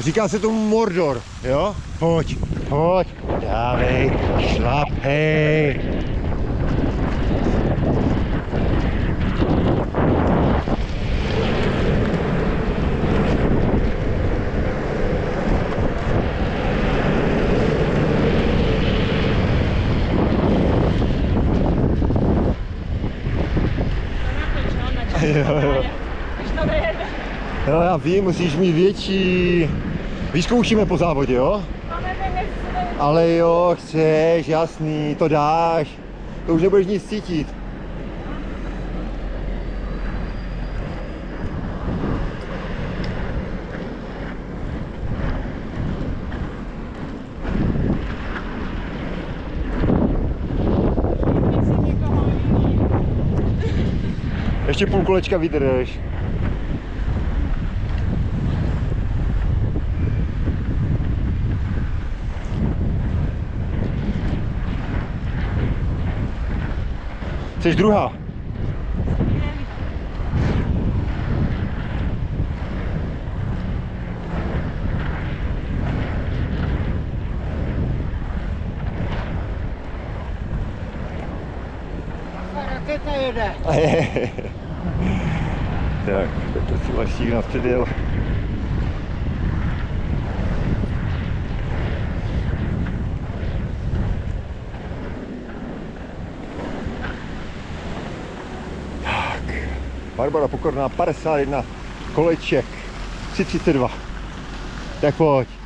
Říká se tomu Mordor, jo? Pojď, pojď, dávej, šlapej. Jo, já vím, musíš mít větší. Vyzkoušíme po závodě, jo? Ale jo, chceš, jasný, to dáš. To už nebudeš nic cítit. Ještě půl kolečka vydrž. Chceš druhá? Raketa jede. Tak, to si Vašík napředjel. Tak, Barbara Pokorná 51 koleček 3:32. Tak pojď.